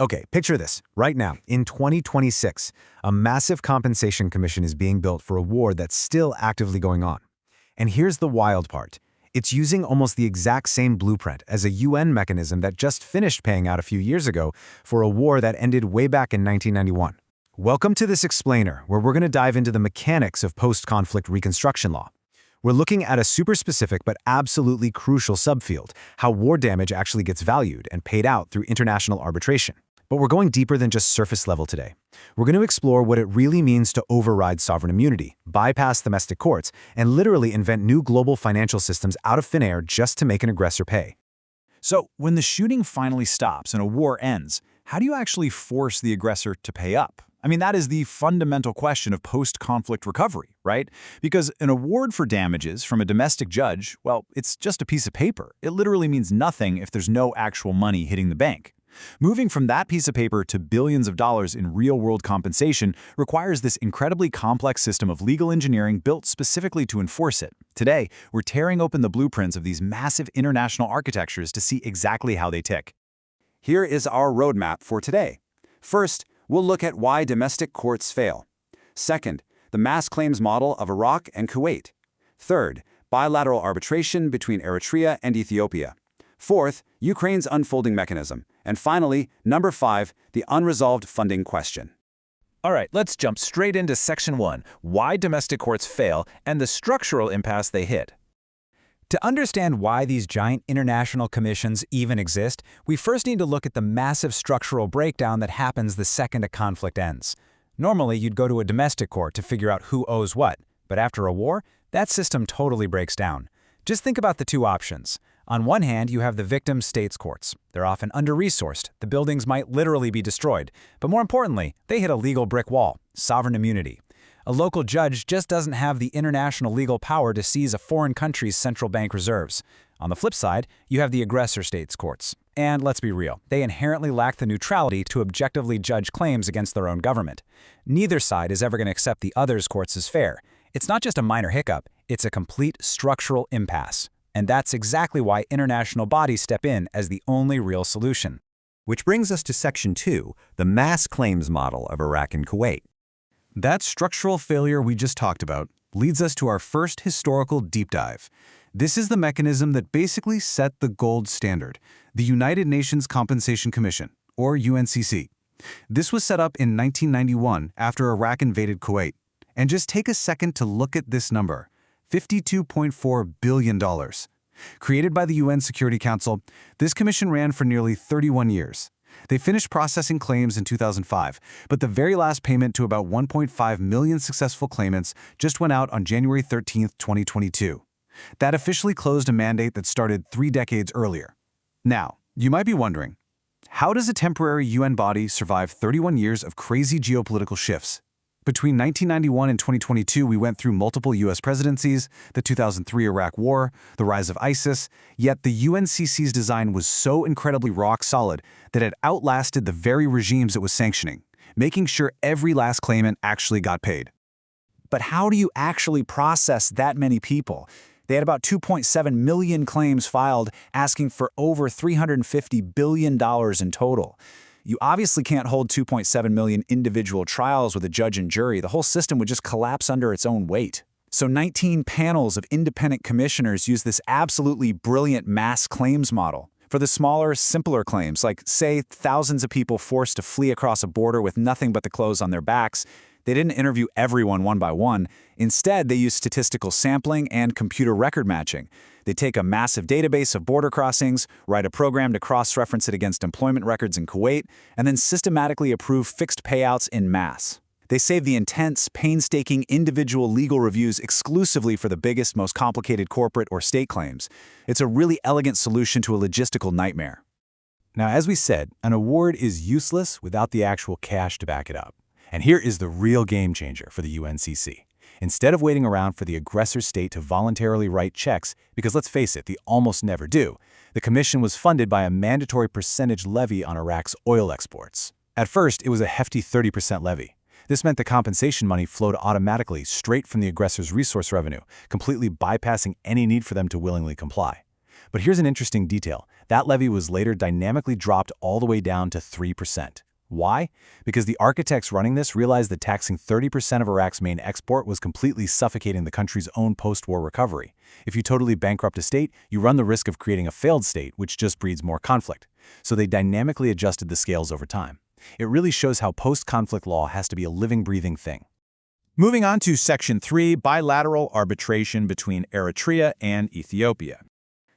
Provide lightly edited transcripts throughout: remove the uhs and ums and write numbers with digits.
Okay, picture this. Right now, in 2026, a massive compensation commission is being built for a war that's still actively going on. And here's the wild part. It's using almost the exact same blueprint as a UN mechanism that just finished paying out a few years ago for a war that ended way back in 1991. Welcome to this explainer, where we're going to dive into the mechanics of post-conflict reconstruction law. We're looking at a super specific but absolutely crucial subfield, how war damage actually gets valued and paid out through international arbitration. But we're going deeper than just surface level today. We're going to explore what it really means to override sovereign immunity, bypass domestic courts, and literally invent new global financial systems out of thin air just to make an aggressor pay. So, when the shooting finally stops and a war ends, how do you actually force the aggressor to pay up? I mean, that is the fundamental question of post-conflict recovery, right? Because an award for damages from a domestic judge, well, it's just a piece of paper. It literally means nothing if there's no actual money hitting the bank. Moving from that piece of paper to billions of dollars in real-world compensation requires this incredibly complex system of legal engineering built specifically to enforce it. Today, we're tearing open the blueprints of these massive international architectures to see exactly how they tick. Here is our roadmap for today. First, we'll look at why domestic courts fail. Second, the mass claims model of Iraq and Kuwait. Third, bilateral arbitration between Eritrea and Ethiopia. Fourth, Ukraine's unfolding mechanism. And finally, number 5, the unresolved funding question. All right, let's jump straight into Section 1, why domestic courts fail and the structural impasse they hit. To understand why these giant international commissions even exist, we first need to look at the massive structural breakdown that happens the second a conflict ends. Normally, you'd go to a domestic court to figure out who owes what, but after a war, that system totally breaks down. Just think about the two options. On one hand, you have the victim states courts. They're often under-resourced, the buildings might literally be destroyed, but more importantly, they hit a legal brick wall, sovereign immunity. A local judge just doesn't have the international legal power to seize a foreign country's central bank reserves. On the flip side, you have the aggressor states courts. And let's be real, they inherently lack the neutrality to objectively judge claims against their own government. Neither side is ever going to accept the other's courts as fair. It's not just a minor hiccup, it's a complete structural impasse. And that's exactly why international bodies step in as the only real solution. Which brings us to Section 2, the mass claims model of Iraq and Kuwait. That structural failure we just talked about leads us to our first historical deep dive. This is the mechanism that basically set the gold standard, the United Nations Compensation Commission, or UNCC. This was set up in 1991 after Iraq invaded Kuwait. And just take a second to look at this number, $52.4 billion. Created by the UN Security Council, this commission ran for nearly 31 years. They finished processing claims in 2005, but the very last payment to about 1.5 million successful claimants just went out on January 13, 2022. That officially closed a mandate that started 3 decades earlier. Now, you might be wondering, how does a temporary UN body survive 31 years of crazy geopolitical shifts? Between 1991 and 2022, we went through multiple U.S. presidencies, the 2003 Iraq War, the rise of ISIS, yet the UNCC's design was so incredibly rock-solid that it outlasted the very regimes it was sanctioning, making sure every last claimant actually got paid. But how do you actually process that many people? They had about 2.7 million claims filed, asking for over $350 billion in total. You obviously can't hold 2.7 million individual trials with a judge and jury. The whole system would just collapse under its own weight. So 19 panels of independent commissioners use this absolutely brilliant mass claims model. For the smaller, simpler claims, like, say, thousands of people forced to flee across a border with nothing but the clothes on their backs, they didn't interview everyone one by one. Instead, they used statistical sampling and computer record matching. They take a massive database of border crossings, write a program to cross-reference it against employment records in Kuwait, and then systematically approve fixed payouts in mass. They save the intense, painstaking individual legal reviews exclusively for the biggest, most complicated corporate or state claims. It's a really elegant solution to a logistical nightmare. Now, as we said, an award is useless without the actual cash to back it up. And here is the real game changer for the UNCC. Instead of waiting around for the aggressor state to voluntarily write checks, because let's face it, they almost never do, the commission was funded by a mandatory percentage levy on Iraq's oil exports. At first, it was a hefty 30% levy. This meant the compensation money flowed automatically straight from the aggressor's resource revenue, completely bypassing any need for them to willingly comply. But here's an interesting detail. That levy was later dynamically dropped all the way down to 3%. Why? Because the architects running this realized that taxing 30% of Iraq's main export was completely suffocating the country's own post-war recovery. If you totally bankrupt a state, you run the risk of creating a failed state, which just breeds more conflict. So they dynamically adjusted the scales over time. It really shows how post-conflict law has to be a living, breathing thing. Moving on to Section 3, bilateral arbitration between Eritrea and Ethiopia.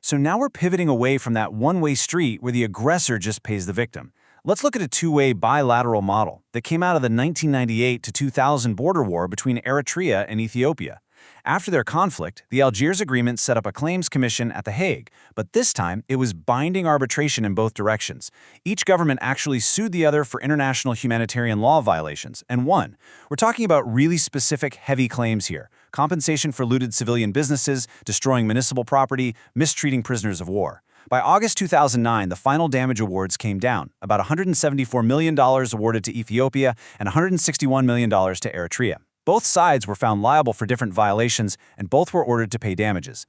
So now we're pivoting away from that one-way street where the aggressor just pays the victim. Let's look at a two-way bilateral model that came out of the 1998 to 2000 border war between Eritrea and Ethiopia. After their conflict, the Algiers Agreement set up a claims commission at The Hague, but this time it was binding arbitration in both directions. Each government actually sued the other for international humanitarian law violations, and won. We're talking about really specific, heavy claims here: compensation for looted civilian businesses, destroying municipal property, mistreating prisoners of war. By August 2009, the final damage awards came down, about $174 million awarded to Ethiopia and $161 million to Eritrea. Both sides were found liable for different violations, and both were ordered to pay damages.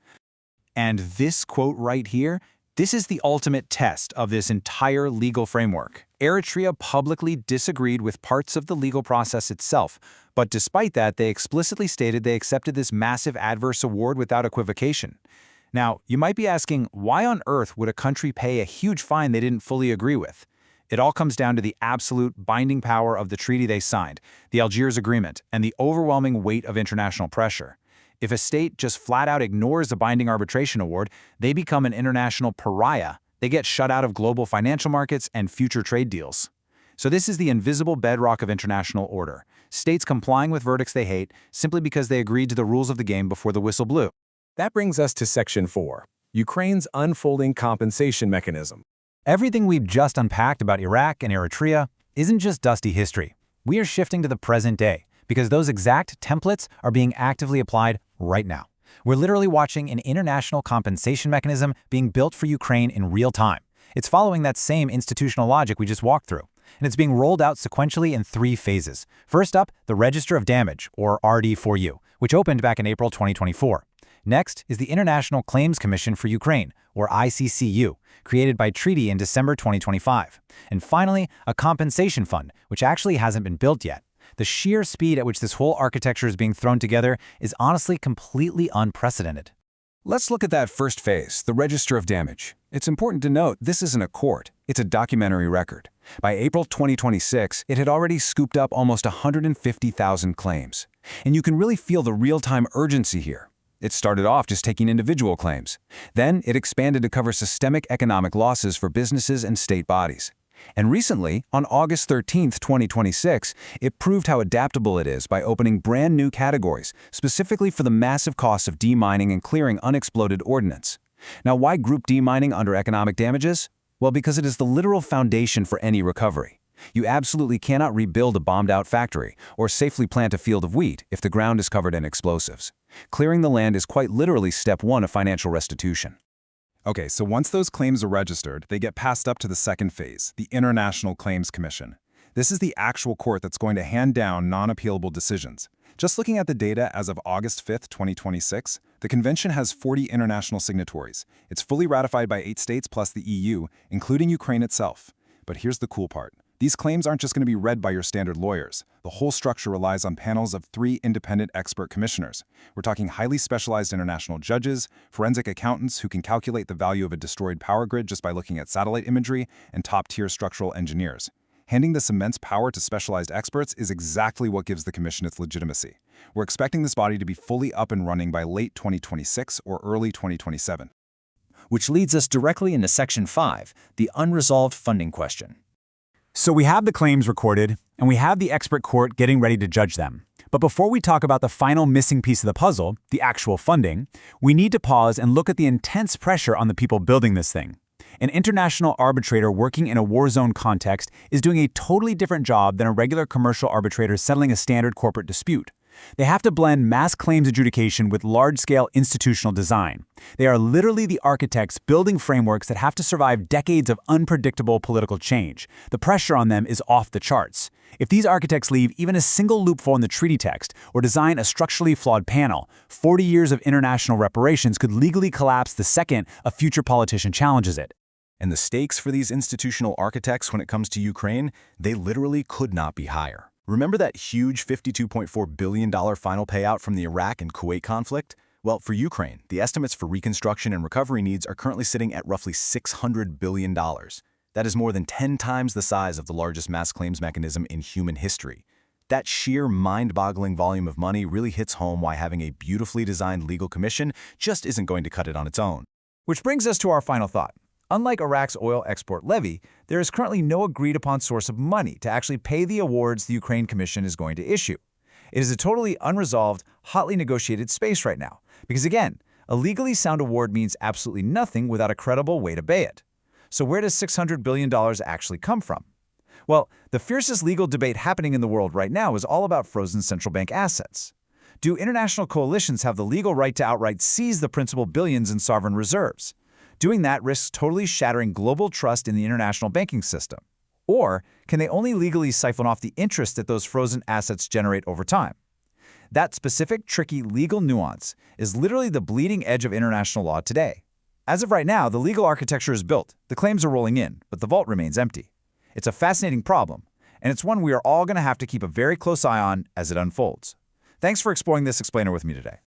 And this quote right here, this is the ultimate test of this entire legal framework. Eritrea publicly disagreed with parts of the legal process itself, but despite that, they explicitly stated they accepted this massive adverse award without equivocation. Now, you might be asking, why on earth would a country pay a huge fine they didn't fully agree with? It all comes down to the absolute binding power of the treaty they signed, the Algiers Agreement, and the overwhelming weight of international pressure. If a state just flat out ignores a binding arbitration award, they become an international pariah. They get shut out of global financial markets and future trade deals. So this is the invisible bedrock of international order: states complying with verdicts they hate simply because they agreed to the rules of the game before the whistle blew. That brings us to Section 4, Ukraine's unfolding compensation mechanism. Everything we've just unpacked about Iraq and Eritrea isn't just dusty history. We are shifting to the present day because those exact templates are being actively applied right now. We're literally watching an international compensation mechanism being built for Ukraine in real time. It's following that same institutional logic we just walked through, and it's being rolled out sequentially in 3 phases. First up, the Register of Damage, or RD4U, which opened back in April 2024. Next is the International Claims Commission for Ukraine, or ICCU, created by treaty in December 2025. And finally, a compensation fund, which actually hasn't been built yet. The sheer speed at which this whole architecture is being thrown together is honestly completely unprecedented. Let's look at that first phase, the Register of Damage. It's important to note this isn't a court, it's a documentary record. By April 2026, it had already scooped up almost 150,000 claims. And you can really feel the real-time urgency here. It started off just taking individual claims. Then it expanded to cover systemic economic losses for businesses and state bodies. And recently, on August 13, 2026, it proved how adaptable it is by opening brand new categories, specifically for the massive costs of demining and clearing unexploded ordnance. Now, why group demining under economic damages? Well, because it is the literal foundation for any recovery. You absolutely cannot rebuild a bombed-out factory or safely plant a field of wheat if the ground is covered in explosives. Clearing the land is quite literally step 1 of financial restitution. Okay, so once those claims are registered, they get passed up to the second phase, the International Claims Commission. This is the actual court that's going to hand down non-appealable decisions. Just looking at the data as of August 5, 2026, the convention has 40 international signatories. It's fully ratified by 8 states plus the EU, including Ukraine itself. But here's the cool part. These claims aren't just going to be read by your standard lawyers. The whole structure relies on panels of 3 independent expert commissioners. We're talking highly specialized international judges, forensic accountants who can calculate the value of a destroyed power grid just by looking at satellite imagery, and top-tier structural engineers. Handing this immense power to specialized experts is exactly what gives the commission its legitimacy. We're expecting this body to be fully up and running by late 2026 or early 2027. Which leads us directly into Section 5, the unresolved funding question. So we have the claims recorded, and we have the expert court getting ready to judge them. But before we talk about the final missing piece of the puzzle, the actual funding, we need to pause and look at the intense pressure on the people building this thing. An international arbitrator working in a war zone context is doing a totally different job than a regular commercial arbitrator settling a standard corporate dispute. They have to blend mass claims adjudication with large-scale institutional design. They are literally the architects building frameworks that have to survive decades of unpredictable political change. The pressure on them is off the charts. If these architects leave even a single loophole in the treaty text or design a structurally flawed panel, 40 years of international reparations could legally collapse the second a future politician challenges it. And the stakes for these institutional architects when it comes to Ukraine, they literally could not be higher. Remember that huge $52.4 billion final payout from the Iraq and Kuwait conflict? Well, for Ukraine, the estimates for reconstruction and recovery needs are currently sitting at roughly $600 billion. That is more than 10 times the size of the largest mass claims mechanism in human history. That sheer mind-boggling volume of money really hits home why having a beautifully designed legal commission just isn't going to cut it on its own. Which brings us to our final thought. Unlike Iraq's oil export levy, there is currently no agreed-upon source of money to actually pay the awards the Ukraine Commission is going to issue. It is a totally unresolved, hotly negotiated space right now, because again, a legally sound award means absolutely nothing without a credible way to pay it. So where does $600 billion actually come from? Well, the fiercest legal debate happening in the world right now is all about frozen central bank assets. Do international coalitions have the legal right to outright seize the principal billions in sovereign reserves? Doing that risks totally shattering global trust in the international banking system. Or can they only legally siphon off the interest that those frozen assets generate over time? That specific, tricky legal nuance is literally the bleeding edge of international law today. As of right now, the legal architecture is built, the claims are rolling in, but the vault remains empty. It's a fascinating problem, and it's one we are all going to have to keep a very close eye on as it unfolds. Thanks for exploring this explainer with me today.